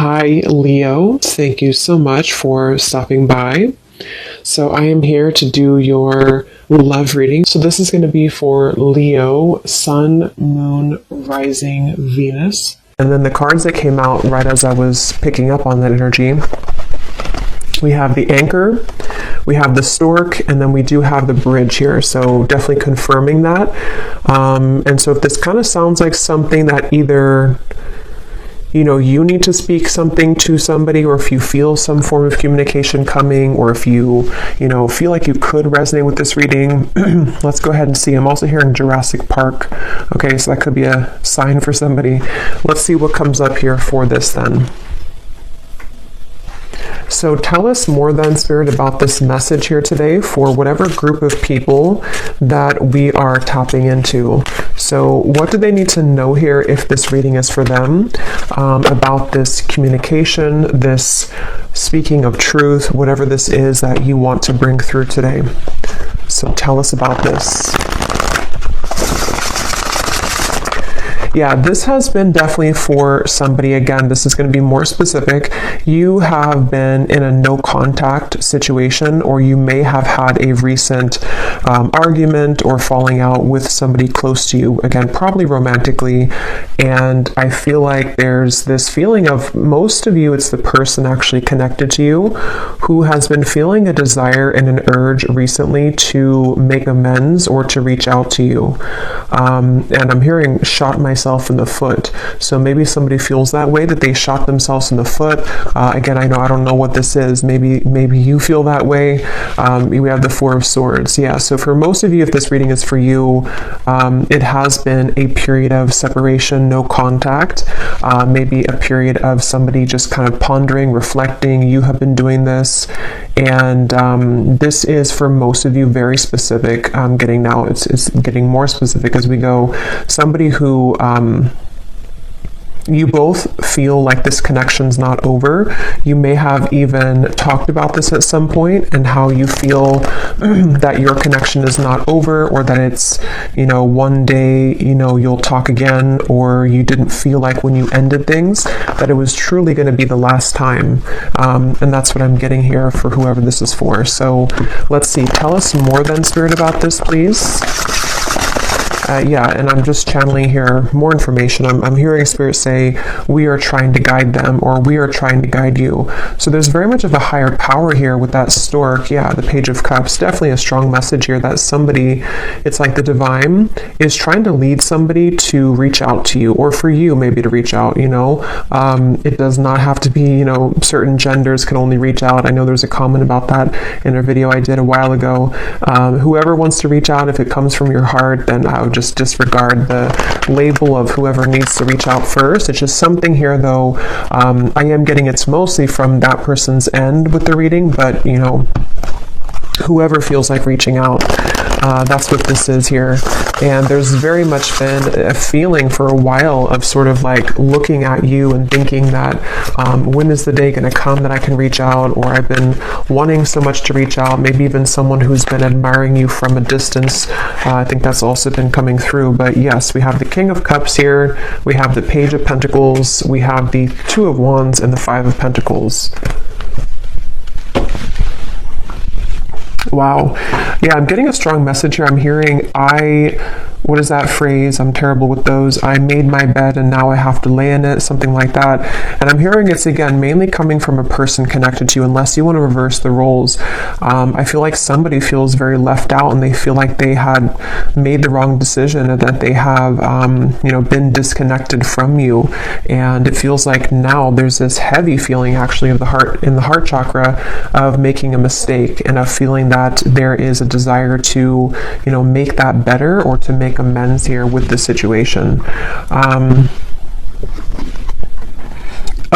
Hi, Leo. Thank you so much for stopping by. So I am here to do your love reading. So this is going to be for Leo, Sun, Moon, Rising, Venus. And then the cards that came out right as I was picking up on that energy, we have the Anchor, we have the Stork, and then we do have the Bridge here. So definitely confirming that. And so if this kind of sounds like something that either you need to speak something to somebody, or if you feel some form of communication coming, or if you feel like you could resonate with this reading, let's go ahead and see. I'm also hearing Jurassic Park. Okay, so that could be a sign for somebody. Let's see what comes up here for this then. So tell us more then, Spirit, about this message here today for whatever group of people that we are tapping into. So what do they need to know here if this reading is for them, about this communication, this speaking of truth, whatever this is that you want to bring through today. So tell us about this. Yeah, this has been definitely for somebody. Again, this is going to be more specific. You have been in a no contact situation, or you may have had a recent argument or falling out with somebody close to you. Again, probably romantically. And I feel like there's this feeling of, most of you, it's the person actually connected to you who has been feeling a desire and an urge recently to make amends or to reach out to you. And I'm hearing shot myself in the foot. So maybe somebody feels that way, that they shot themselves in the foot. Again, I don't know what this is. Maybe you feel that way. We have the Four of Swords. Yeah. So for most of you, if this reading is for you, it has been a period of separation, no contact. Maybe a period of somebody just kind of pondering, reflecting. You have been doing this, and this is for most of you very specific. I'm getting now. It's getting more specific as we go. Somebody who you both feel like this connection's not over. You may have even talked about this at some point, and how you feel that your connection is not over, or that it's, one day, you'll talk again, or you didn't feel like when you ended things that it was truly going to be the last time. And that's what I'm getting here for whoever this is for. So let's see. Tell us more then, Spirit, about this, please. And I'm just channeling here more information. I'm hearing Spirit say, we are trying to guide them, or we are trying to guide you. So there's very much of a higher power here with that Stork. Yeah, the Page of Cups. Definitely a strong message here that somebody, it's like the divine is trying to lead somebody to reach out to you, or for you maybe to reach out, It does not have to be, certain genders can only reach out. I know there's a comment about that in a video I did a while ago. Whoever wants to reach out, if it comes from your heart, then I would just disregard the label of whoever needs to reach out first. It's just something here, though. I am getting it's mostly from that person's end with the reading, but whoever feels like reaching out, that's what this is here. And there's very much been a feeling for a while of sort of like looking at you and thinking that when is the day going to come that I can reach out, or I've been wanting so much to reach out. Maybe even someone who's been admiring you from a distance. I think that's also been coming through. But yes, we have the King of Cups here, we have the Page of Pentacles, we have the Two of Wands, and the Five of Pentacles. Wow. Yeah, I'm getting a strong message here. I'm hearing, what is that phrase? I'm terrible with those. I made my bed and now I have to lay in it, something like that. And I'm hearing it's, again, mainly coming from a person connected to you, unless you want to reverse the roles. I feel like somebody feels very left out, and they feel like they had made the wrong decision, and that they have, been disconnected from you. And it feels like now there's this heavy feeling actually of the heart, in the heart chakra, of making a mistake, and of feeling that there is a desire to, make that better, or to make amends here with the situation.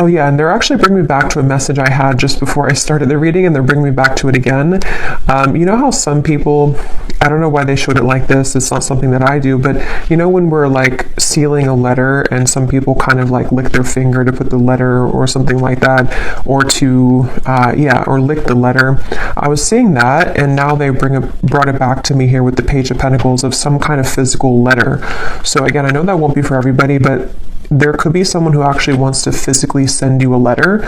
Oh yeah, and they're actually bringing me back to a message I had just before I started the reading, and they're bringing me back to it again. You know how some people, I don't know why they showed it like this, it's not something that I do, but when we're like sealing a letter, and some people kind of like lick their finger to put the letter or something like that, or to, or lick the letter. I was seeing that, and now they brought it back to me here with the Page of Pentacles, of some kind of physical letter. So again, I know that won't be for everybody, but there could be someone who actually wants to physically send you a letter,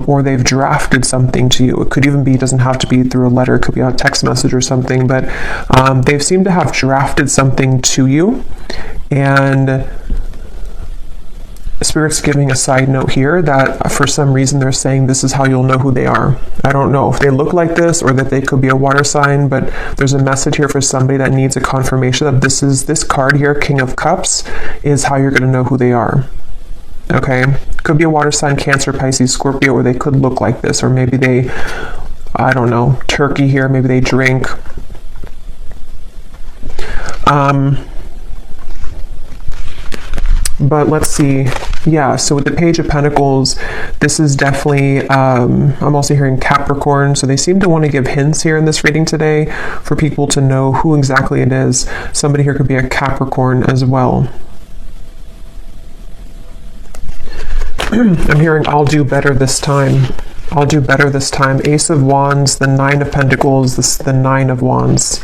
or they've drafted something to you. It could even be, doesn't have to be through a letter, it could be a text message or something, but they've seemed to have drafted something to you. And Spirit's giving a side note here that for some reason they're saying this is how you'll know who they are. I don't know if they look like this or that they could be a water sign, but there's a message here for somebody that needs a confirmation that this card here, King of Cups, is how you're going to know who they are. Okay? Could be a water sign, Cancer, Pisces, Scorpio, or they could look like this, or maybe they, I don't know, Turkey here, maybe they drink. But let's see. Yeah, so with the Page of Pentacles, this is definitely, I'm also hearing Capricorn, so they seem to want to give hints here in this reading today for people to know who exactly it is. Somebody here could be a Capricorn as well. I'm hearing, I'll do better this time. I'll do better this time. Ace of Wands, the Nine of Pentacles, the Nine of Wands.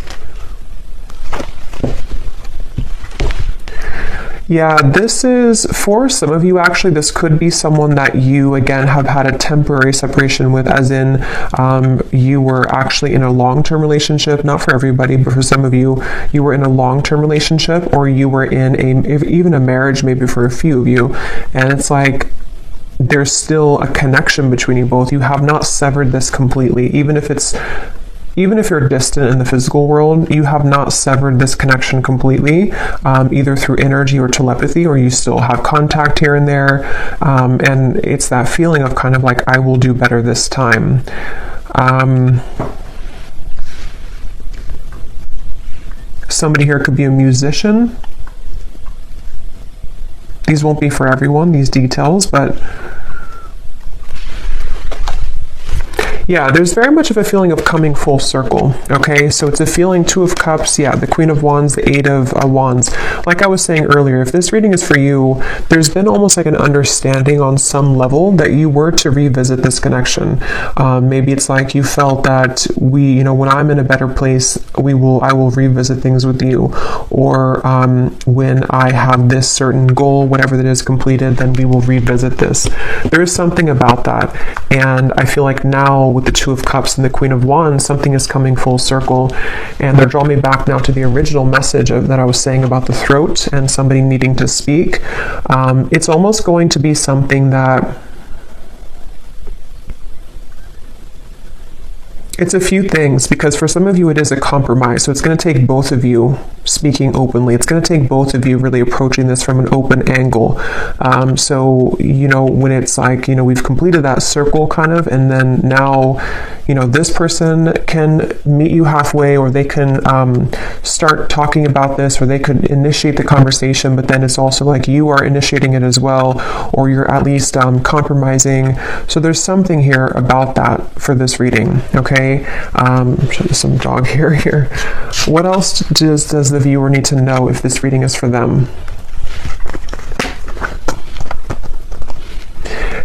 Yeah, this is, for some of you actually, this could be someone that you, again, have had a temporary separation with, as in you were actually in a long-term relationship, not for everybody, but for some of you, you were in a long-term relationship, or you were in even a marriage, maybe for a few of you, and it's like, there's still a connection between you both. You have not severed this completely, even if you're distant in the physical world, you have not severed this connection completely, either through energy or telepathy, or you still have contact here and there. And it's that feeling of kind of like, I will do better this time. Somebody here could be a musician. These won't be for everyone, these details, but yeah, there's very much of a feeling of coming full circle, okay? So it's a feeling, Two of Cups, yeah, the Queen of Wands, the Eight of Wands. Like I was saying earlier, if this reading is for you, there's been almost like an understanding on some level that you were to revisit this connection. Maybe it's like you felt that when I'm in a better place, I will revisit things with you. Or when I have this certain goal, whatever that is completed, then we will revisit this. There's something about that. And I feel like now, with the Two of Cups and the Queen of Wands, something is coming full circle, and they're drawing me back now to the original message that I was saying about the throat and somebody needing to speak. It's almost going to be something that it's a few things, because for some of you it is a compromise. So it's going to take both of you speaking openly. It's going to take both of you really approaching this from an open angle. So, when it's like, we've completed that circle kind of, and then now, this person can meet you halfway, or they can start talking about this, or they could initiate the conversation, but then it's also like you are initiating it as well, or you're at least compromising. So there's something here about that for this reading, okay? Show you some dog hair here. What else does the viewer need to know if this reading is for them?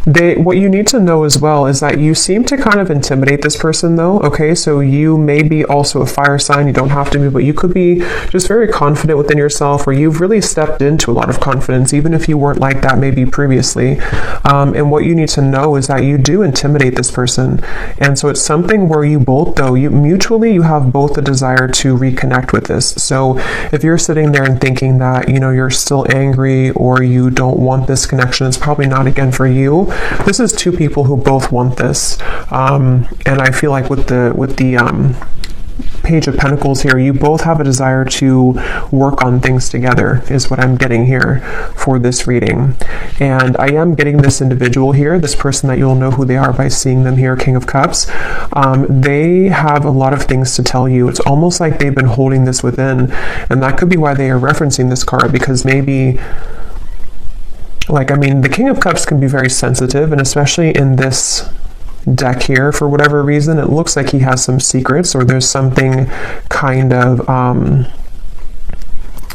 What you need to know as well is that you seem to kind of intimidate this person, though, okay? So you may be also a fire sign, you don't have to be, but you could be just very confident within yourself, or you've really stepped into a lot of confidence, even if you weren't like that maybe previously. And what you need to know is that you do intimidate this person. And so it's something where you both, though, you have both a desire to reconnect with this. So if you're sitting there and thinking that, you're still angry, or you don't want this connection, it's probably not, again, for you. This is two people who both want this, and I feel like with the Page of Pentacles here, you both have a desire to work on things together, is what I'm getting here for this reading. And I am getting this individual here, this person that you'll know who they are by seeing them here, King of Cups. They have a lot of things to tell you. It's almost like they've been holding this within, and that could be why they are referencing this card, because maybe, the King of Cups can be very sensitive, and especially in this deck here, for whatever reason, it looks like he has some secrets, or there's something kind of,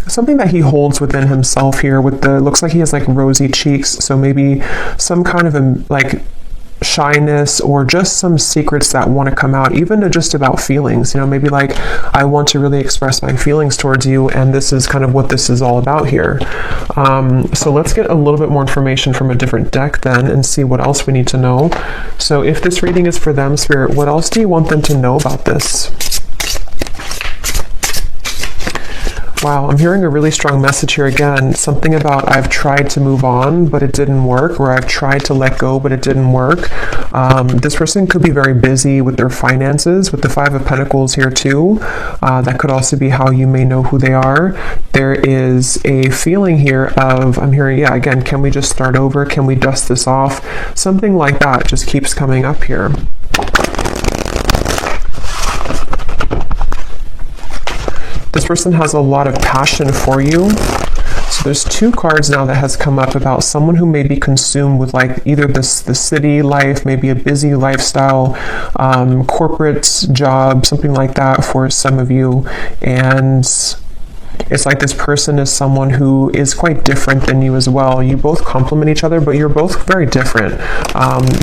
something that he holds within himself here looks like he has like rosy cheeks, so maybe some kind of shyness or just some secrets that want to come out, even just about feelings. Maybe like, I want to really express my feelings towards you, and this is kind of what this is all about here. So let's get a little bit more information from a different deck then and see what else we need to know. So if this reading is for them, Spirit, what else do you want them to know about this? Wow, I'm hearing a really strong message here again. Something about I've tried to move on, but it didn't work, or I've tried to let go, but it didn't work. This person could be very busy with their finances, with the Five of Pentacles here too. That could also be how you may know who they are. There is a feeling here of, I'm hearing, yeah, again, can we just start over? Can we dust this off? Something like that just keeps coming up here. This person has a lot of passion for you. So there's two cards now that has come up about someone who may be consumed with like either the city life, maybe a busy lifestyle, corporate job, something like that for some of you. And it's like this person is someone who is quite different than you as well. You both complement each other, but you're both very different.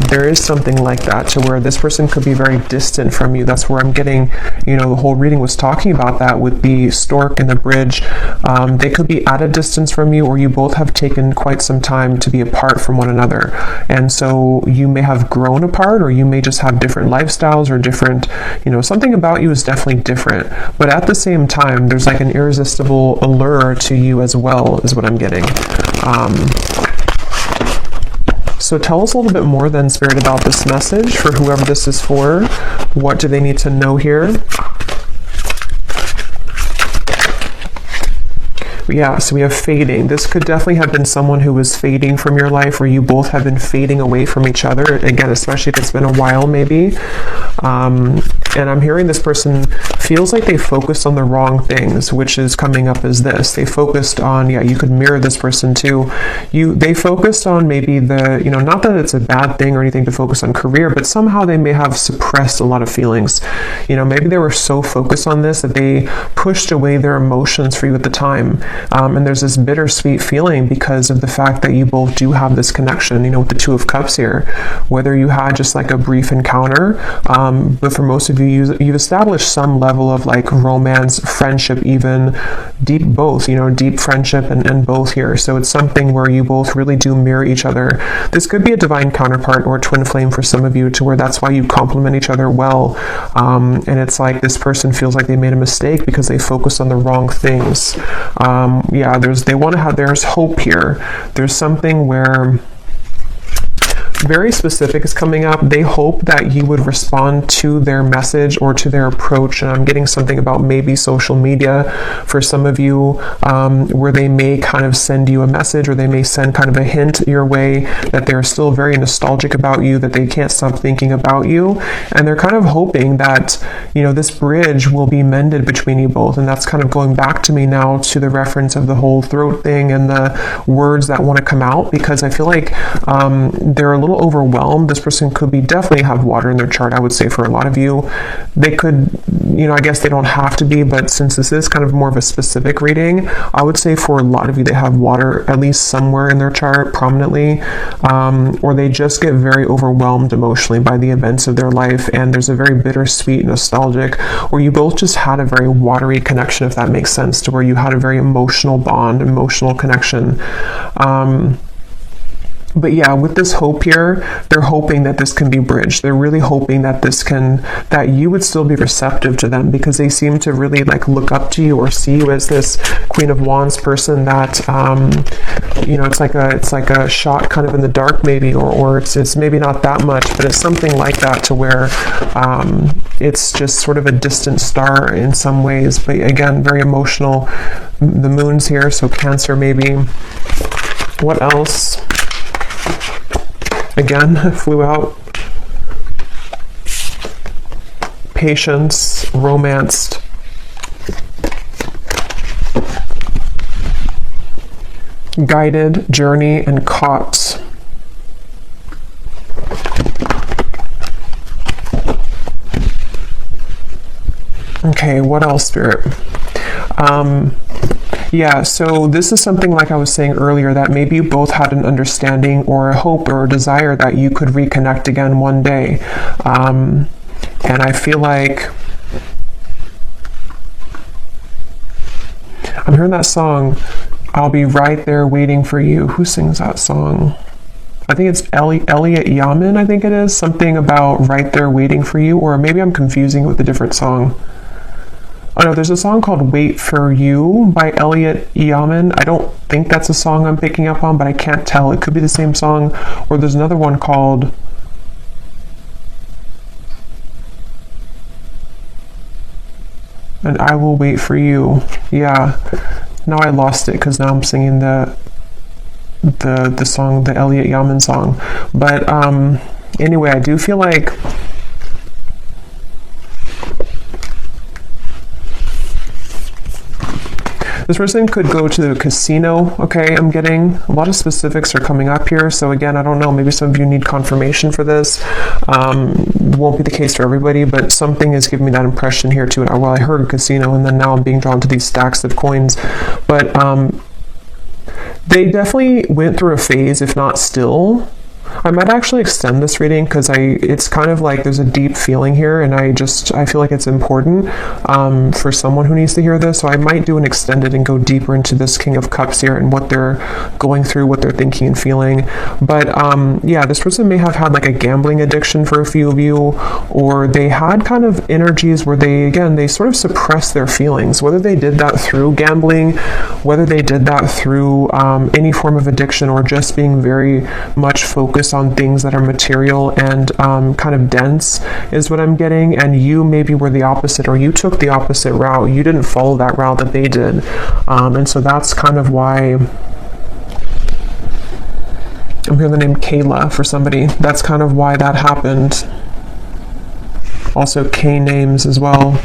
There is something like that to where this person could be very distant from you. That's where I'm getting, the whole reading was talking about that with the stork and the bridge. They could be at a distance from you, or you both have taken quite some time to be apart from one another. And so you may have grown apart, or you may just have different lifestyles or different, something about you is definitely different. But at the same time, there's like an irresistible allure to you as well, is what I'm getting. So tell us a little bit more then, Spirit, about this message for whoever this is for. What do they need to know here? Yeah, so we have fading. This could definitely have been someone who was fading from your life, or you both have been fading away from each other. Again, especially if it's been a while, maybe. And I'm hearing this person feels like they focused on the wrong things, which is coming up as this. They focused on, yeah, you could mirror this person too. They focused on maybe the, not that it's a bad thing or anything to focus on career, but somehow they may have suppressed a lot of feelings. Maybe they were so focused on this that they pushed away their emotions for you at the time. And there's this bittersweet feeling because of the fact that you both do have this connection, with the Two of Cups here. Whether you had just like a brief encounter, but for most of you, you've established some level of like romance, friendship, even deep both, deep friendship and both here. So it's something where you both really do mirror each other. This could be a divine counterpart or a twin flame for some of you, to where that's why you complement each other well. And it's like this person feels like they made a mistake because they focused on the wrong things. There's hope here. There's something where very specific is coming up. They hope that you would respond to their message or to their approach. And I'm getting something about maybe social media for some of you, where they may kind of send you a message, or they may send kind of a hint your way that they're still very nostalgic about you, that they can't stop thinking about you. And they're kind of hoping that, this bridge will be mended between you both. And that's kind of going back to me now to the reference of the whole throat thing and the words that want to come out, because I feel like they're a little overwhelmed. This person could be definitely have water in their chart, I would say, for a lot of you. They could, I guess they don't have to be, but since this is kind of more of a specific reading, I would say for a lot of you, they have water at least somewhere in their chart prominently, or they just get very overwhelmed emotionally by the events of their life, and there's a very bittersweet, nostalgic, or you both just had a very watery connection, if that makes sense, to where you had a very emotional bond, emotional connection. But yeah, with this hope here, they're hoping that this can be bridged. They're really hoping that that you would still be receptive to them, because they seem to really like look up to you or see you as this Queen of Wands person that, it's like a shot kind of in the dark maybe, or it's maybe not that much, but it's something like that, to where it's just sort of a distant star in some ways. But again, very emotional. The moon's here, so Cancer maybe. What else? Again, flew out. Patience, romanced. Guided, journey, and caught. Okay, what else, Spirit? Yeah, so this is something like I was saying earlier, that maybe you both had an understanding or a hope or a desire that you could reconnect again one day. And I feel like I'm hearing that song, I'll Be Right There Waiting for You. Who sings that song? I think it's Elliot Yamin, I think it is. Something about Right There Waiting for You, or maybe I'm confusing it with a different song. Oh no, there's a song called Wait for You by Elliot Yamin. I don't think that's a song I'm picking up on, but I can't tell. It could be the same song. Or there's another one called And I Will Wait for You. Yeah. Now I lost it because now I'm singing the song, the Elliot Yamin song. But anyway, I do feel like this person could go to the casino. Okay, I'm getting a lot of specifics are coming up here. So again, I don't know, maybe some of you need confirmation for this. Won't be the case for everybody, but something is giving me that impression here too. Well, I heard casino, and then now I'm being drawn to these stacks of coins. But they definitely went through a phase, if not still. I might actually extend this reading because it's kind of like there's a deep feeling here, and I feel like it's important for someone who needs to hear this. So I might do an extended and go deeper into this King of Cups here and what they're going through, what they're thinking and feeling. But yeah, this person may have had like a gambling addiction for a few of you, or they had kind of energies where they sort of suppress their feelings, whether they did that through gambling, whether they did that through any form of addiction, or just being very much focused on things that are material and kind of dense is what I'm getting. And you maybe were the opposite, or you took the opposite route. You didn't follow that route that they did. And so that's kind of why I'm hearing the name Kayla for somebody. That's kind of why that happened. Also K names as well.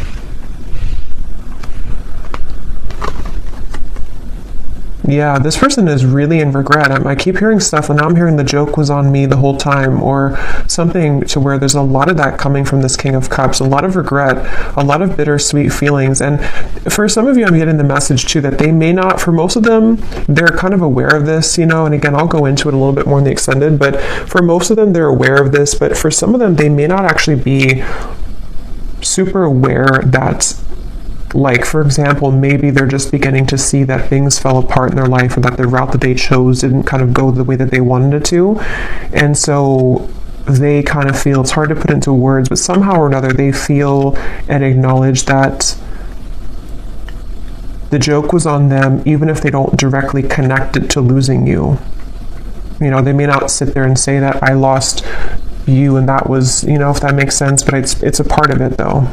Yeah, this person is really in regret. I keep hearing stuff, and now I'm hearing the joke was on me the whole time, or something to where there's a lot of that coming from this King of Cups, a lot of regret, a lot of bittersweet feelings. And for some of you, I'm getting the message too that they may not, for most of them, they're kind of aware of this, and again, I'll go into it a little bit more in the extended, but for most of them, they're aware of this, but for some of them, they may not actually be super aware that, like, for example, maybe they're just beginning to see that things fell apart in their life, or that the route that they chose didn't kind of go the way that they wanted it to. And so they kind of feel, it's hard to put into words, but somehow or another they feel and acknowledge that the joke was on them, even if they don't directly connect it to losing you. They may not sit there and say that I lost you and that was, if that makes sense, but it's a part of it though.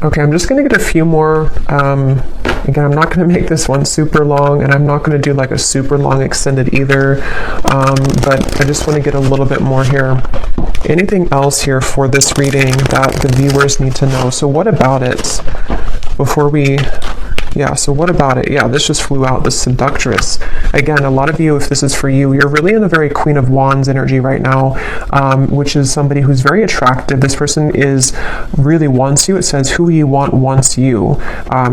Okay, I'm just going to get a few more. Again, I'm not going to make this one super long, and I'm not going to do like a super long extended either, but I just want to get a little bit more here. Anything else here for this reading that the viewers need to know? So what about it before we... Yeah, so what about it? Yeah, this just flew out, the Seductress. Again, a lot of you, if this is for you, you're really in a very Queen of Wands energy right now, which is somebody who's very attractive. This person really wants you. It says, who you want wants you.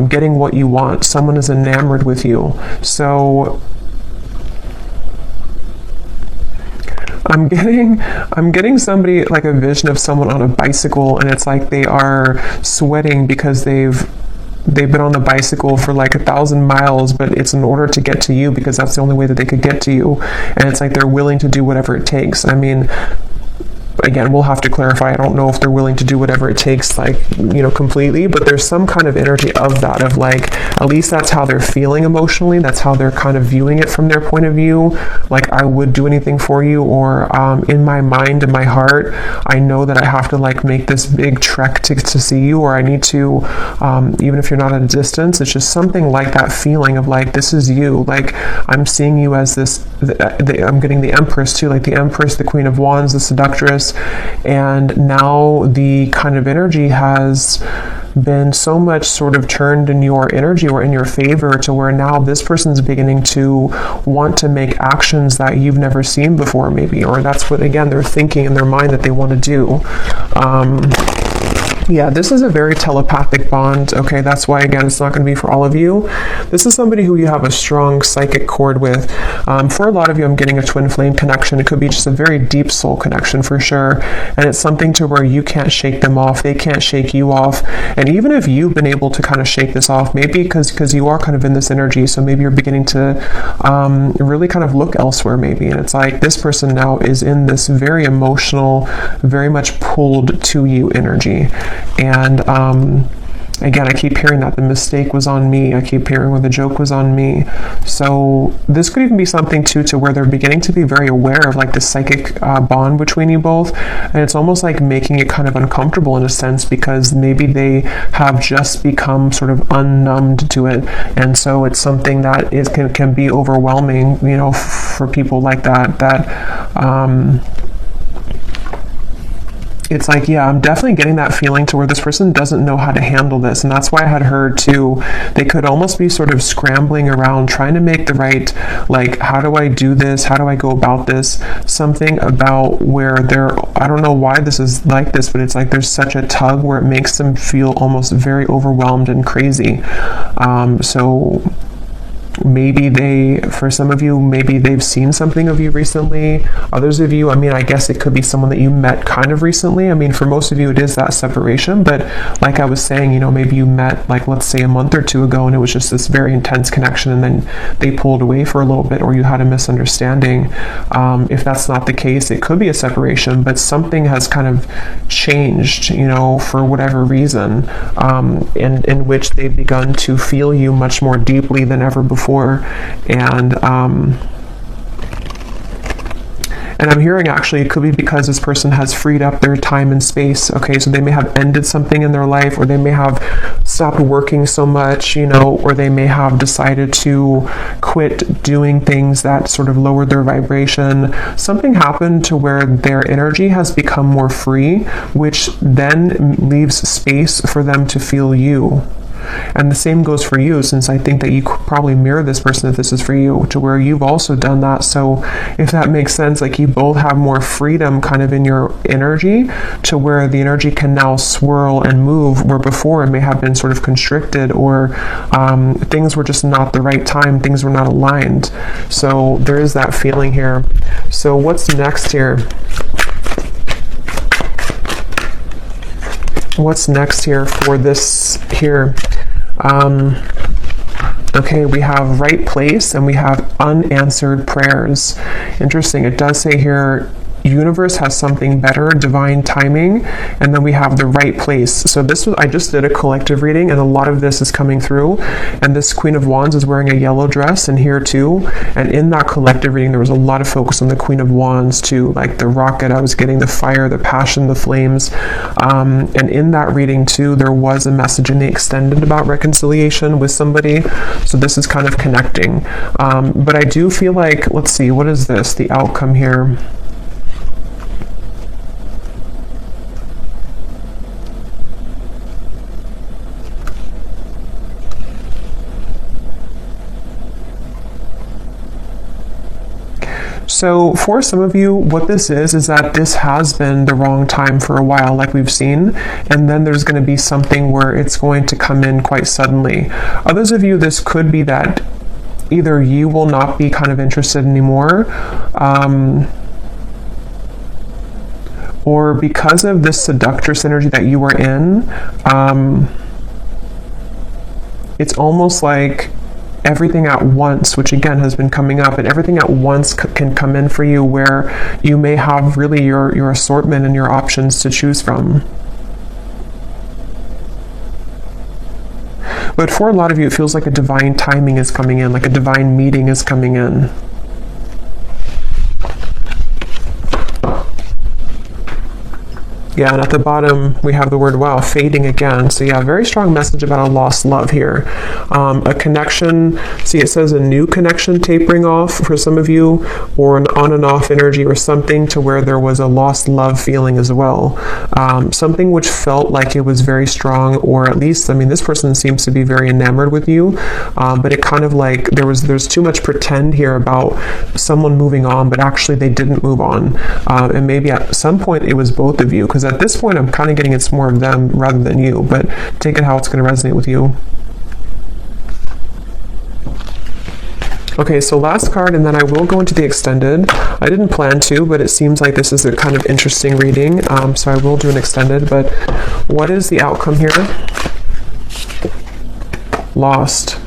Getting what you want. Someone is enamored with you. So I'm getting somebody, like a vision of someone on a bicycle, and it's like they are sweating because they've been on the bicycle for like 1,000 miles, but it's in order to get to you because that's the only way that they could get to you. And it's like they're willing to do whatever it takes. I mean, again, we'll have to clarify. I don't know if they're willing to do whatever it takes, like, completely, but there's some kind of energy of that, of like, at least that's how they're feeling emotionally. That's how they're kind of viewing it from their point of view. Like, I would do anything for you, or in my mind, in my heart, I know that I have to like make this big trek to see you, or I need to, even if you're not at a distance, it's just something like that feeling of like, this is you. Like, I'm seeing you as this, I'm getting the Empress too, like the Empress, the Queen of Wands, the Seductress. And now the kind of energy has been so much sort of turned in your energy or in your favor, to where now this person's beginning to want to make actions that you've never seen before, maybe, or that's what, again, they're thinking in their mind that they want to do. Yeah, this is a very telepathic bond. Okay, that's why, again, it's not going to be for all of you. This is somebody who you have a strong psychic cord with. For a lot of you, I'm getting a twin flame connection. It could be just a very deep soul connection for sure. And it's something to where you can't shake them off. They can't shake you off. And even if you've been able to kind of shake this off, maybe because you are kind of in this energy, so maybe you're beginning to really kind of look elsewhere maybe. And it's like this person now is in this very emotional, very much pulled to you energy. And again, I keep hearing that the mistake was on me. I keep hearing where the joke was on me. So this could even be something too, to where they're beginning to be very aware of like the psychic bond between you both. And it's almost like making it kind of uncomfortable in a sense, because maybe they have just become sort of unnumbed to it. And so it's something that can be overwhelming, you know, for people like that, it's like, yeah, I'm definitely getting that feeling to where this person doesn't know how to handle this. And that's why I had heard too, they could almost be sort of scrambling around trying to make the right, like, how do I do this? How do I go about this? Something about where I don't know why this is like this, but it's like there's such a tug where it makes them feel almost very overwhelmed and crazy. So maybe for some of you, maybe they've seen something of you recently. Others of you, I mean, I guess it could be someone that you met kind of recently. I mean, for most of you, it is that separation. But like I was saying, you know, maybe you met, like, let's say a month or two ago, and it was just this very intense connection, and then they pulled away for a little bit, or you had a misunderstanding. If that's not the case, it could be a separation, but something has kind of changed, you know, for whatever reason, in which they've begun to feel you much more deeply than ever before. And I'm hearing actually it could be because this person has freed up their time and space. Okay, so they may have ended something in their life, or they may have stopped working so much, you know, or they may have decided to quit doing things that sort of lowered their vibration. Something happened to where their energy has become more free, which then leaves space for them to feel you. And the same goes for you, since I think that you could probably mirror this person if this is for you, to where you've also done that. So if that makes sense, like you both have more freedom kind of in your energy, to where the energy can now swirl and move, where before it may have been sort of constricted, or things were just not the right time, things were not aligned. So there is that feeling here. So what's next here? What's next here for this here? Okay, we have right place and we have unanswered prayers. Interesting. It does say here, universe has something better, divine timing, and then we have the right place. So I just did a collective reading, and a lot of this is coming through, and this Queen of Wands is wearing a yellow dress, and here too, and in that collective reading there was a lot of focus on the Queen of Wands too, like the rocket. I was getting the fire, the passion, the flames, and in that reading too there was a message in the extended about reconciliation with somebody. So this is kind of connecting, but I do feel like, let's see, what is this, the outcome here? So for some of you, what this is that this has been the wrong time for a while, like we've seen, and then there's going to be something where it's going to come in quite suddenly. Others of you, this could be that either you will not be kind of interested anymore, or because of this seductress energy that you were in, it's almost like everything at once, which again has been coming up, and everything at once can come in for you, where you may have really your assortment and your options to choose from. But for a lot of you, it feels like a divine timing is coming in, like a divine meeting is coming in. Yeah, and at the bottom, we have the word, wow, fading again. So yeah, very strong message about a lost love here. A connection, see it says a new connection tapering off for some of you, or an on and off energy, or something to where there was a lost love feeling as well. Something which felt like it was very strong, or at least, I mean, this person seems to be very enamored with you, but it kind of like, there's too much pretend here about someone moving on, but actually they didn't move on. And maybe at some point it was both of you, because at this point, I'm kind of getting it's more of them rather than you, but take it how it's going to resonate with you. Okay, so last card, and then I will go into the extended. I didn't plan to, but it seems like this is a kind of interesting reading, so I will do an extended. But what is the outcome here? Lost.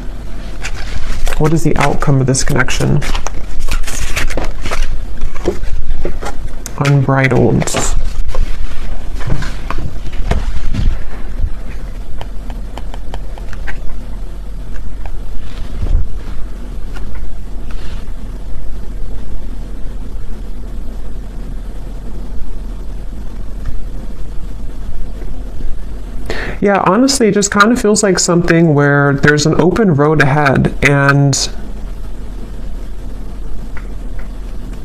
What is the outcome of this connection? Unbridled. Yeah, honestly, it just kind of feels like something where there's an open road ahead, and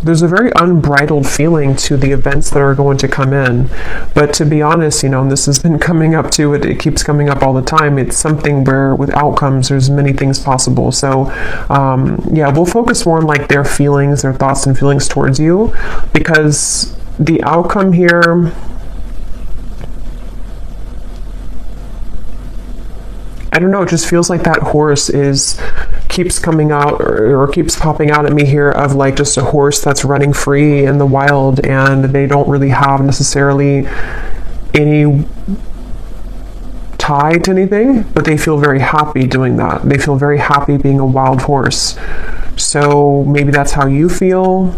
there's a very unbridled feeling to the events that are going to come in. But to be honest, you know, and this has been coming up to it, it keeps coming up all the time. It's something where with outcomes, there's many things possible. So yeah, we'll focus more on like their feelings, their thoughts and feelings towards you, because the outcome here, I don't know, it just feels like that horse keeps coming out or keeps popping out at me here of like just a horse that's running free in the wild, and they don't really have necessarily any tie to anything, but they feel very happy doing that. They feel very happy being a wild horse. So maybe that's how you feel.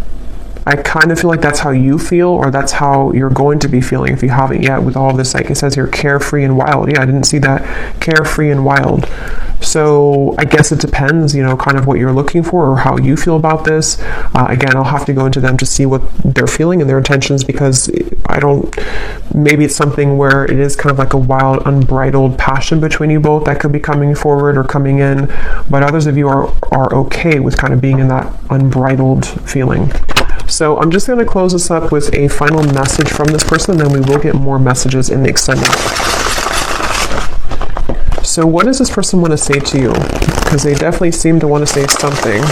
I kind of feel like that's how you feel, or that's how you're going to be feeling if you haven't yet with all of this. Like it says here, carefree and wild. Yeah, I didn't see that. Carefree and wild. So I guess it depends, you know, kind of what you're looking for or how you feel about this. Again, I'll have to go into them to see what they're feeling and their intentions, because maybe it's something where it is kind of like a wild, unbridled passion between you both that could be coming forward or coming in. But others of you are okay with kind of being in that unbridled feeling. So I'm just going to close this up with a final message from this person, and then we will get more messages in the extended. So what does this person want to say to you? Because they definitely seem to want to say something.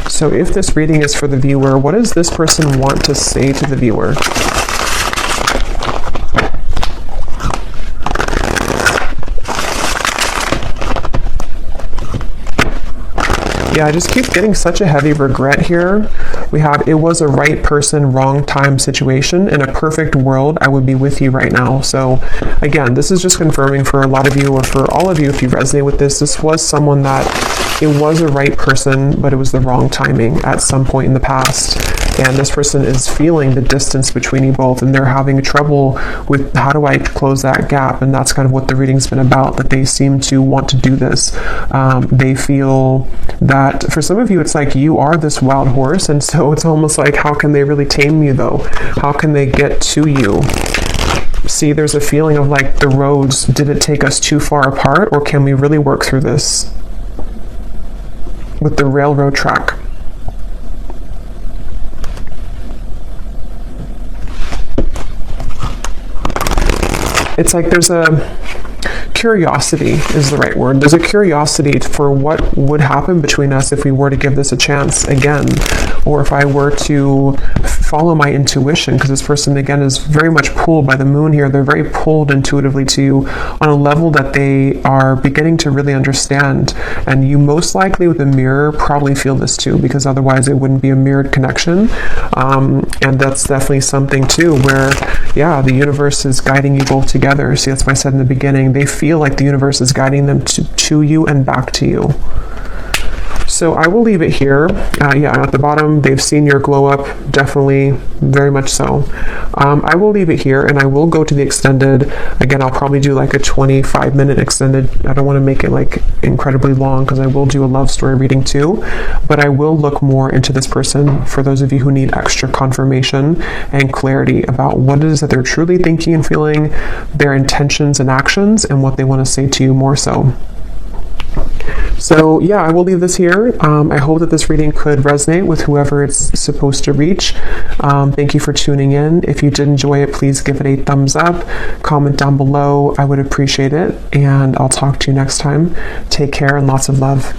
So if this reading is for the viewer, what does this person want to say to the viewer? Yeah, I just keep getting such a heavy regret here. We have, it was a right person, wrong time situation. In a perfect world, I would be with you right now. So again, this is just confirming for a lot of you, or for all of you, if you resonate with this, this was someone that it was a right person, but it was the wrong timing at some point in the past. And this person is feeling the distance between you both, and they're having trouble with how do I close that gap. And that's kind of what the reading's been about, that they seem to want to do this. They feel that for some of you, it's like you are this wild horse. And so it's almost like, how can they really tame you though? How can they get to you? See, there's a feeling of like the roads, did it take us too far apart, or can we really work through this with the railroad track? It's like there's a curiosity is the right word. There's a curiosity for what would happen between us if we were to give this a chance again, or if I were to follow my intuition, because this person again is very much pulled by the moon here. They're very pulled intuitively to you on a level that they are beginning to really understand. And you most likely with a mirror probably feel this too, because otherwise it wouldn't be a mirrored connection. And that's definitely something too where, yeah, the universe is guiding you both together. See, that's why I said in the beginning, they feel like the universe is guiding them to you and back to you. So I will leave it here. Yeah, at the bottom, they've seen your glow up. Definitely, very much so. I will leave it here, and I will go to the extended. Again, I'll probably do like a 25-minute extended. I don't want to make it like incredibly long, because I will do a love story reading too. But I will look more into this person for those of you who need extra confirmation and clarity about what it is that they're truly thinking and feeling, their intentions and actions, and what they want to say to you more so. So yeah, I will leave this here. I hope that this reading could resonate with whoever it's supposed to reach. Thank you for tuning in. If you did enjoy it, please give it a thumbs up. Comment down below. I would appreciate it. And I'll talk to you next time. Take care and lots of love.